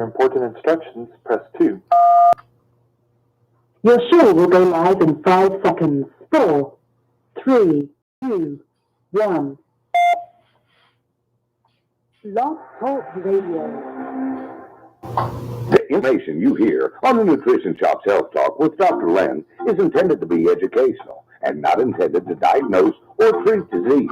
For important instructions, press 2. Your show will go live in 5 seconds. 4, 3, 2, 1. Blog Talk Radio. The information you hear on the Nutrition Shop's Health Talk with Dr. Len is intended to be educational and not intended to diagnose or treat disease.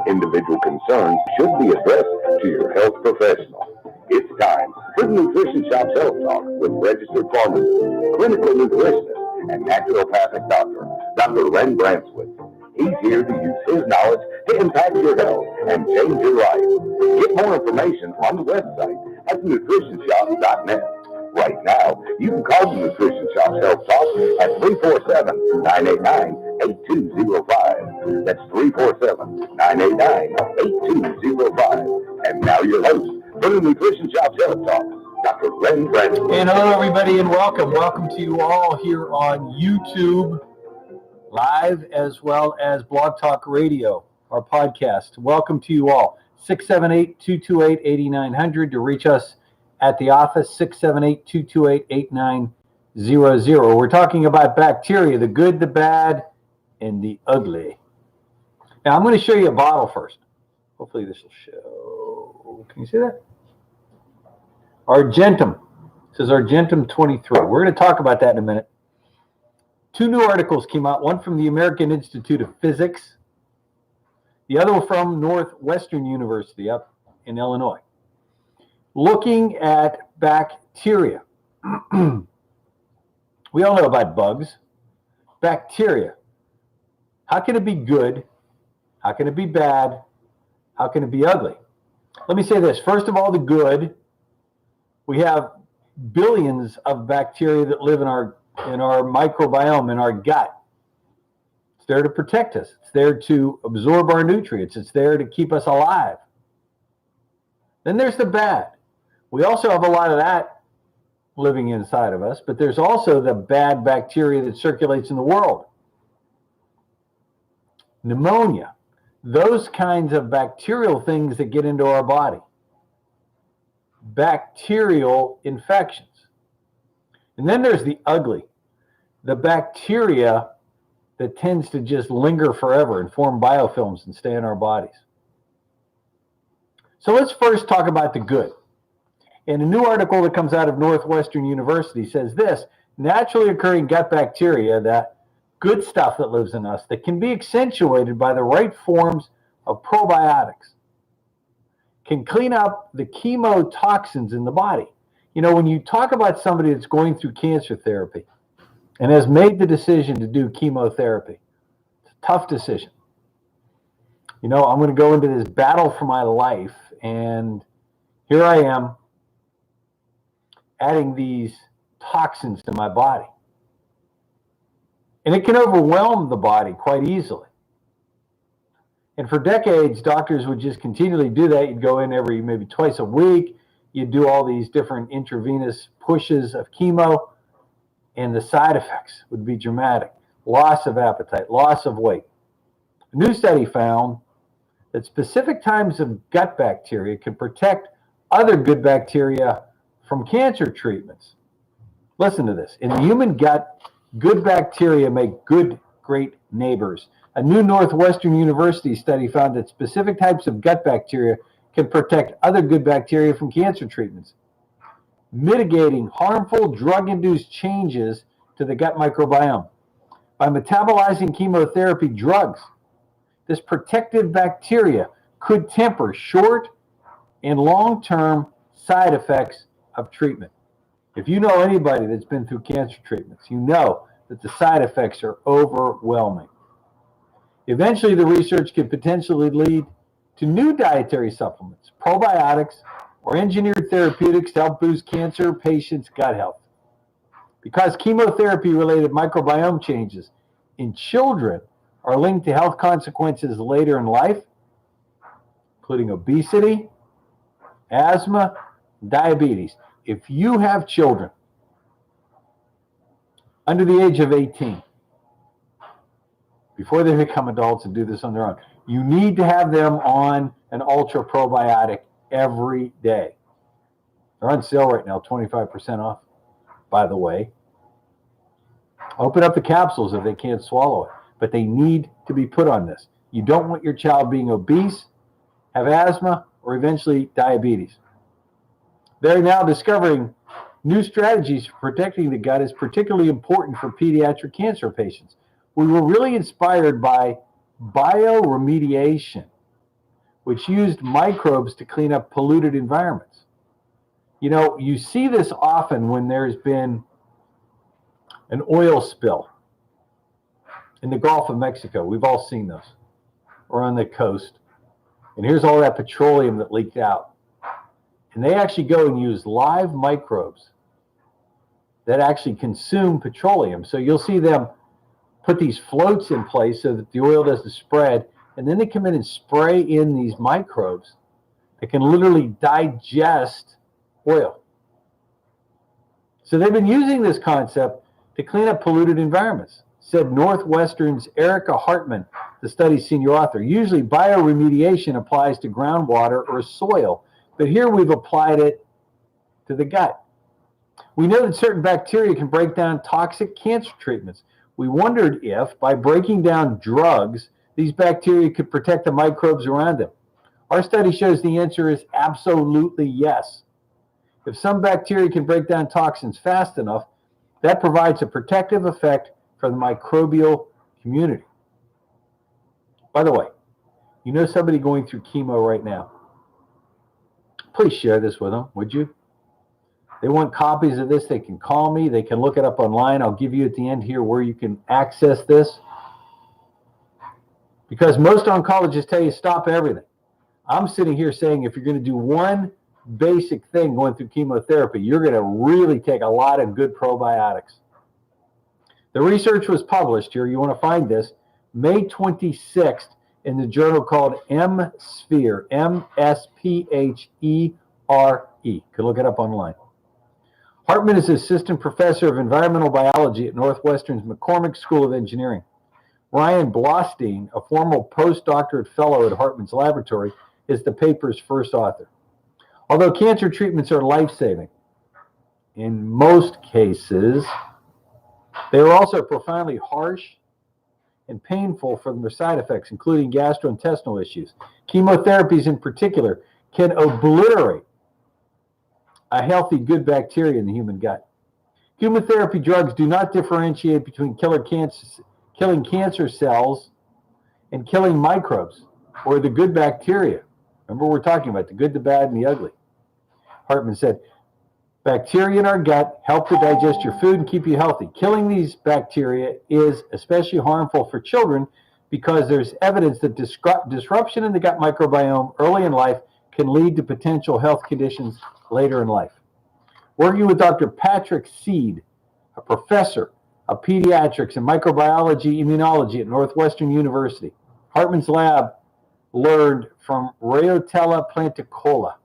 Individual concerns should be addressed to your health professional. It's time for the Nutrition Shop's Health Talk with registered pharmacist, clinical nutritionist, and naturopathic doctor, Dr. Len Branswitz. He's here to use his knowledge to impact your health and change your life. Get more information on the website at nutritionshop.net. Right now, you can call the Nutrition Shop's Health Talk at 347-989-8205. That's 347-989-8205. And now your host for the Nutrition Shop's Health Talk, Dr. Len Branswitz. And hello, everybody, and welcome. Welcome to you all here on YouTube Live as well as Blog Talk Radio, our podcast. Welcome to you all. 678-228-8900 to reach us at the office, 678-228-8900. We're talking about bacteria, the good, the bad, and the ugly. Now, I'm going to show you a bottle first. Hopefully this will show. Can you see that? Argentum. This is Argentum 23. We're going to talk about that in a minute. 2 new articles came out, one from the American Institute of Physics, the other from Northwestern University up in Illinois, looking at bacteria. We all know about bugs. Bacteria. How can it be good? How can it be bad? How can it be ugly? Let me say this. First of all, the good. We have billions of bacteria that live in our microbiome, in our gut. It's there to protect us. It's there to absorb our nutrients. It's there to keep us alive. Then there's the bad. We also have a lot of that living inside of us, but there's also the bad bacteria that circulates in the world. Pneumonia, those kinds of bacterial things that get into our body. Bacterial infections. And then there's the ugly, the bacteria that tends to just linger forever and form biofilms and stay in our bodies. So let's first talk about the good. And a new article that comes out of Northwestern University says this: naturally occurring gut bacteria, that good stuff that lives in us, that can be accentuated by the right forms of probiotics, can clean up the chemotoxins in the body. You know, when you talk about somebody that's going through cancer therapy and has made the decision to do chemotherapy, it's a tough decision. You know, I'm going to go into this battle for my life, and here I am adding these toxins to my body. And it can overwhelm the body quite easily. And for decades, doctors would just continually do that. You'd go in every maybe twice a week. You do all these different intravenous pushes of chemo, and the side effects would be dramatic. Loss of appetite, loss of weight. A new study found that specific types of gut bacteria can protect other good bacteria from cancer treatments. Listen to this. In the human gut, good bacteria make good, great neighbors. A new Northwestern University study found that specific types of gut bacteria can protect other good bacteria from cancer treatments, mitigating harmful drug-induced changes to the gut microbiome. By metabolizing chemotherapy drugs, this protective bacteria could temper short and long-term side effects of treatment. If you know anybody that's been through cancer treatments, you know that the side effects are overwhelming. Eventually, the research could potentially lead to new dietary supplements, probiotics, or engineered therapeutics to help boost cancer patients' gut health. Because chemotherapy-related microbiome changes in children are linked to health consequences later in life, including obesity, asthma, diabetes. If you have children under the age of 18, before they become adults and do this on their own, you need to have them on an ultra probiotic every day. They're on sale right now, 25% off, by the way. Open up the capsules if they can't swallow it, but they need to be put on this. You don't want your child being obese, have asthma, or eventually diabetes. They're now discovering new strategies for protecting the gut is particularly important for pediatric cancer patients. We were really inspired by bioremediation, which used microbes to clean up polluted environments. You know, you see this often when there's been an oil spill in the Gulf of Mexico. We've all seen those, or on the coast. And here's all that petroleum that leaked out. And they actually go and use live microbes that actually consume petroleum. So you'll see them put these floats in place so that the oil doesn't spread. And then they come in and spray in these microbes that can literally digest oil. So they've been using this concept to clean up polluted environments, said Northwestern's Erica Hartman, the study's senior author. Usually bioremediation applies to groundwater or soil, but here we've applied it to the gut. We know that certain bacteria can break down toxic cancer treatments. We wondered if, by breaking down drugs, these bacteria could protect the microbes around them. Our study shows the answer is absolutely yes. If some bacteria can break down toxins fast enough, that provides a protective effect for the microbial community. By the way, you know somebody going through chemo right now. Please share this with them, would you? They want copies of this. They can call me. They can look it up online. I'll give you at the end here where you can access this. Because most oncologists tell you stop everything. I'm sitting here saying if you're going to do one basic thing going through chemotherapy, you're going to really take a lot of good probiotics. The research was published here. You want to find this May 26th in the journal called M-Sphere, M-S-P-H-E-R-E. You can look it up online. Hartman is assistant professor of environmental biology at Northwestern's McCormick School of Engineering. Ryan Blostein, a former postdoctorate fellow at Hartman's laboratory, is the paper's first author. Although cancer treatments are life-saving, in most cases, they are also profoundly harsh and painful from their side effects, including gastrointestinal issues. Chemotherapies in particular can obliterate a healthy, good bacteria in the human gut. Chemotherapy drugs do not differentiate between killing cancer cells and killing microbes or the good bacteria. Remember, we're talking about the good, the bad, and the ugly. Hartman said, bacteria in our gut help to digest your food and keep you healthy. Killing these bacteria is especially harmful for children because there's evidence that disruption in the gut microbiome early in life can lead to potential health conditions later in life. Working with Dr. Patrick Seed, a professor of pediatrics and microbiology immunology at Northwestern University, Hartman's lab learned from Rayotella planticola.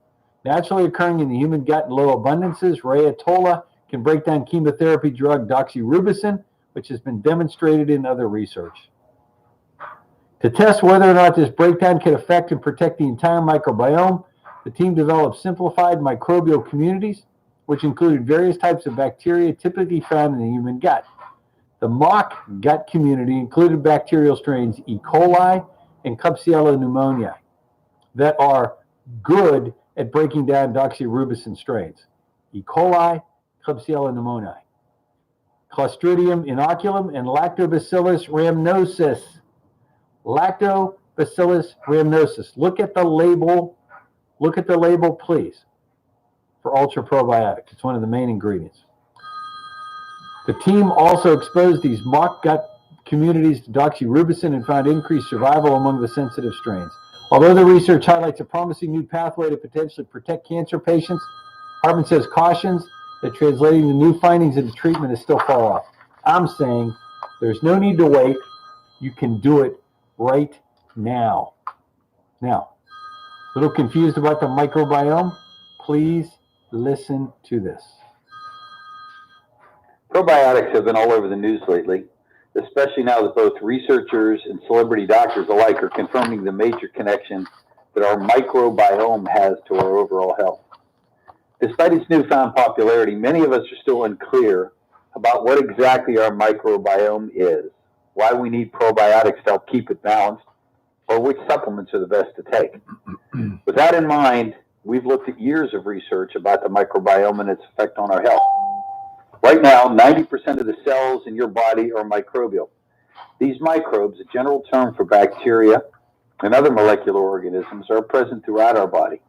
Naturally occurring in the human gut in low abundances, Rayotella can break down chemotherapy drug doxorubicin, which has been demonstrated in other research. To test whether or not this breakdown can affect and protect the entire microbiome, the team developed simplified microbial communities, which included various types of bacteria typically found in the human gut. The mock gut community included bacterial strains E. coli and Klebsiella pneumoniae that are good at breaking down doxorubicin strains. E. coli, Klebsiella pneumoniae, Clostridium inoculum, and Lactobacillus rhamnosus. Lactobacillus rhamnosus. Look at the label. Look at the label, please, for Ultra Probiotic. It's one of the main ingredients. The team also exposed these mock gut communities to doxorubicin and found increased survival among the sensitive strains. Although the research highlights a promising new pathway to potentially protect cancer patients, Hartman says cautions that translating the new findings into treatment is still far off. I'm saying there's no need to wait. You can do it right now. Now, a little confused about the microbiome? Please listen to this. Probiotics have been all over the news lately, especially now that both researchers and celebrity doctors alike are confirming the major connection that our microbiome has to our overall health. Despite its newfound popularity, many of us are still unclear about what exactly our microbiome is, why we need probiotics to help keep it balanced, or which supplements are the best to take. With that in mind, we've looked at years of research about the microbiome and its effect on our health. Right now, 90% of the cells in your body are microbial. These microbes, a general term for bacteria and other molecular organisms, are present throughout our body.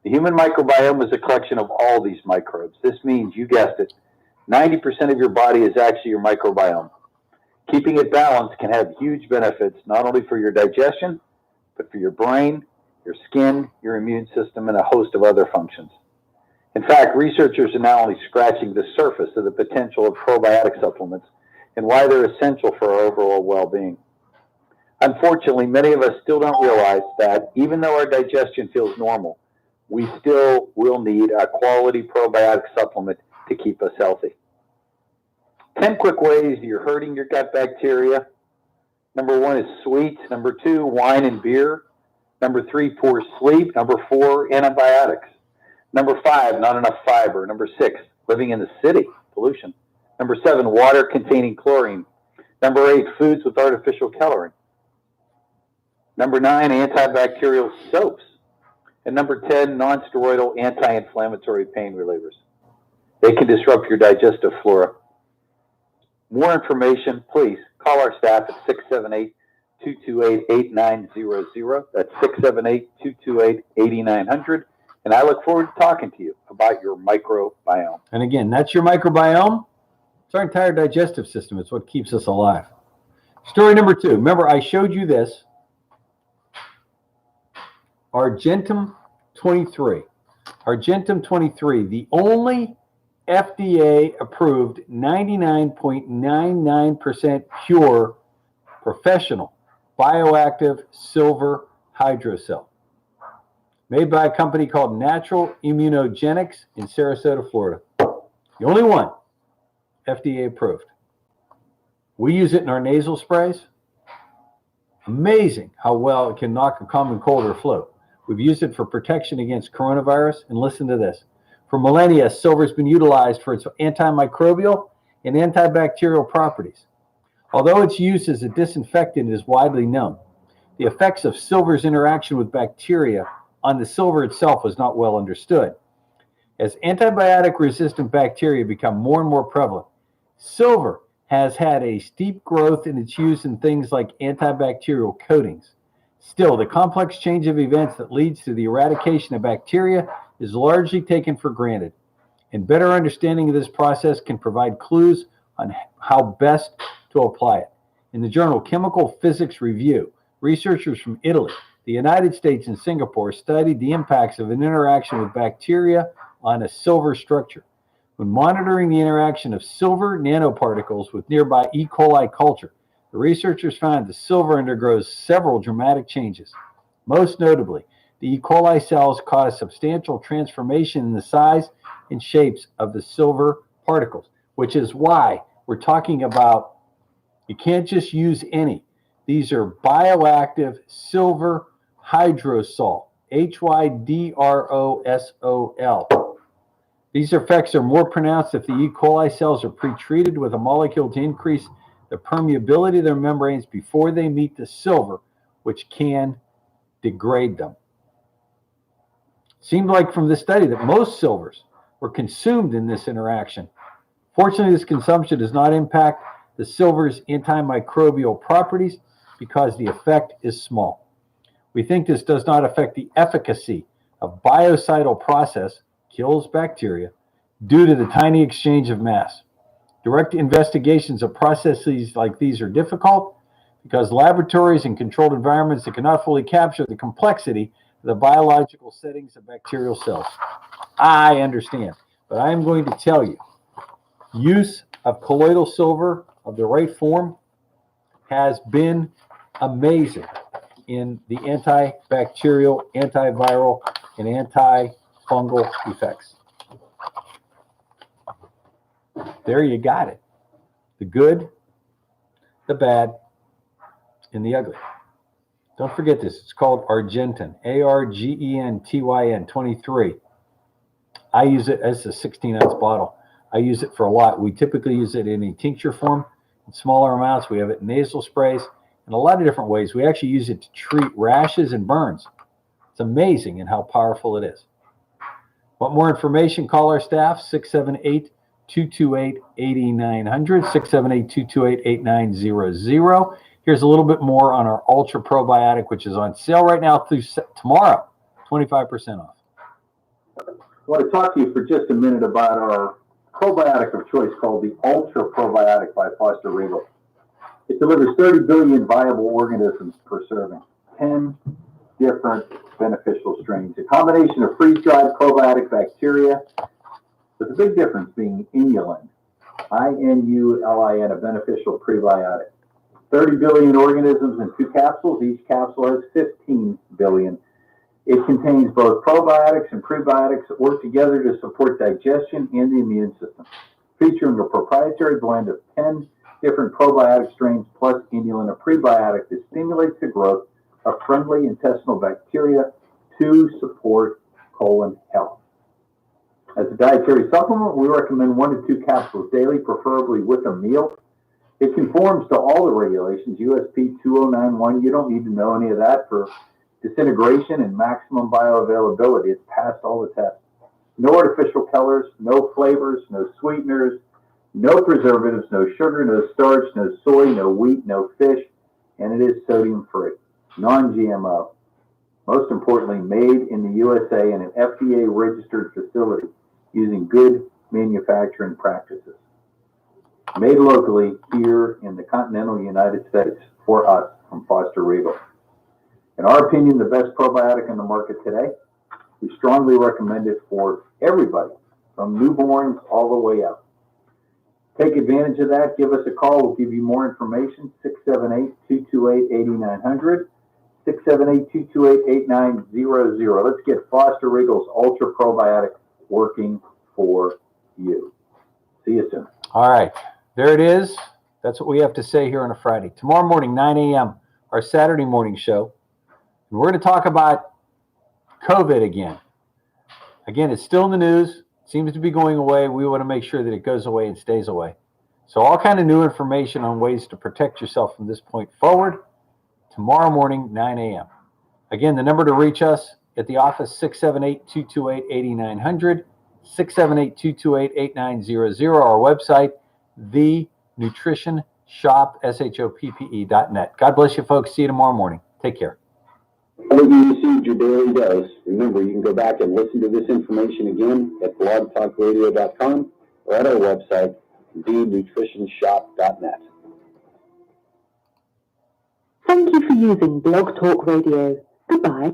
The human microbiome is a collection of all these microbes. This means, you guessed it, 90% of your body is actually your microbiome. Keeping it balanced can have huge benefits, not only for your digestion, but for your brain, your skin, your immune system, and a host of other functions. In fact, researchers are now only scratching the surface of the potential of probiotic supplements and why they're essential for our overall well-being. Unfortunately, many of us still don't realize that even though our digestion feels normal, we still will need a quality probiotic supplement to keep us healthy. 10 quick ways you're hurting your gut bacteria. Number 1 is sweets. Number 2, wine and beer. Number 3, poor sleep. Number 4, antibiotics. Number 5, not enough fiber. Number 6, living in the city, pollution. Number 7, water containing chlorine. Number 8, foods with artificial coloring. Number 9, antibacterial soaps. And number 10, non-steroidal anti-inflammatory pain relievers. They can disrupt your digestive flora. More information, please call our staff at 678-228-8900. That's 678-228-8900. And I look forward to talking to you about your microbiome. And again, that's your microbiome. It's our entire digestive system. It's what keeps us alive. Story number 2. Remember, I showed you this. Argentum 23. Argentum 23, the only FDA-approved 99.99% pure professional bioactive silver hydrocell, made by a company called Natural Immunogenics in Sarasota, Florida. The only one FDA approved. We use it in our nasal sprays. Amazing how well it can knock a common cold or flu. We've used it for protection against coronavirus. And listen to this. For millennia, silver has been utilized for its antimicrobial and antibacterial properties. Although its use as a disinfectant is widely known, the effects of silver's interaction with bacteria on the silver itself was not well understood. As antibiotic-resistant bacteria become more and more prevalent, silver has had a steep growth in its use in things like antibacterial coatings. Still, the complex change of events that leads to the eradication of bacteria is largely taken for granted, and better understanding of this process can provide clues on how best to apply it. In the journal Chemical Physics Review, researchers from Italy, the United States, and Singapore studied the impacts of an interaction with bacteria on a silver structure. When monitoring the interaction of silver nanoparticles with nearby E. coli culture, the researchers found the silver undergoes several dramatic changes. Most notably, the E. coli cells cause substantial transformation in the size and shapes of the silver particles, which is why we're talking about you can't just use any. These are bioactive silver hydrosol, HYDROSOL. These effects are more pronounced if the E. coli cells are pre-treated with a molecule to increase the permeability of their membranes before they meet the silver, which can degrade them. Seemed like from this study that most silvers were consumed in this interaction. Fortunately, this consumption does not impact the silver's antimicrobial properties because the effect is small. We think this does not affect the efficacy of biocidal process, kills bacteria, due to the tiny exchange of mass. Direct investigations of processes like these are difficult because laboratories and controlled environments that cannot fully capture the complexity of the biological settings of bacterial cells. I understand, but I am going to tell you, use of colloidal silver of the right form has been amazing in the antibacterial, antiviral, and antifungal effects. There you got it. The good, the bad, and the ugly. Don't forget this. It's called Argentin, ARGENTYN 23. I use it as a 16-ounce bottle. I use it for a lot. We typically use it in a tincture form in smaller amounts. We have it in nasal sprays in a lot of different ways. We actually use it to treat rashes and burns. It's amazing in how powerful it is. Want more information? Call our staff, 678-228-8900, 678-228-8900. Here's a little bit more on our Ultra Probiotic, which is on sale right now through tomorrow, 25% off. I want to talk to you for just a minute about our probiotic of choice called the Ultra Probiotic by Foster Regal. It delivers 30 billion viable organisms per serving, 10 different beneficial strains, a combination of freeze-dried probiotic bacteria, with the big difference being inulin, I-N-U-L-I-N, a beneficial prebiotic. 30 billion organisms in 2 capsules. Each capsule has 15 billion. It contains both probiotics and prebiotics that work together to support digestion and the immune system, featuring a proprietary blend of 10 different probiotic strains plus inulin, a prebiotic that stimulates the growth of friendly intestinal bacteria to support colon health. As a dietary supplement, we recommend 1 to 2 capsules daily, preferably with a meal. It conforms to all the regulations, USP 2091. You don't need to know any of that for disintegration and maximum bioavailability. It's passed all the tests. No artificial colors, no flavors, no sweeteners, no preservatives, no sugar, no starch, no soy, no wheat, no fish, and it is sodium free, non-GMO. Most importantly, made in the USA in an FDA registered facility using good manufacturing practices. Made locally here in the continental United States for us from Foster Regal. In our opinion, the best probiotic in the market today. We strongly recommend it for everybody, from newborns all the way up. Take advantage of that. Give us a call. We'll give you more information. 678-228-8900, 678-228-8900. Let's get Foster Regal's Ultra Probiotic working for you. See you soon. All right. There it is. That's what we have to say here on a Friday. Tomorrow morning, 9 a.m., our Saturday morning show. And we're going to talk about COVID again. Again, it's still in the news. It seems to be going away. We want to make sure that it goes away and stays away. So all kind of new information on ways to protect yourself from this point forward. Tomorrow morning, 9 a.m. Again, the number to reach us at the office, 678-228-8900, 678-228-8900. Our website, thenutritionshop.net. God bless you, folks. See you tomorrow morning. Take care. Now that you received your daily dose, remember you can go back and listen to this information again at blogtalkradio.com or at our website, thenutritionshop.net. Thank you for using Blog Talk Radio. Goodbye.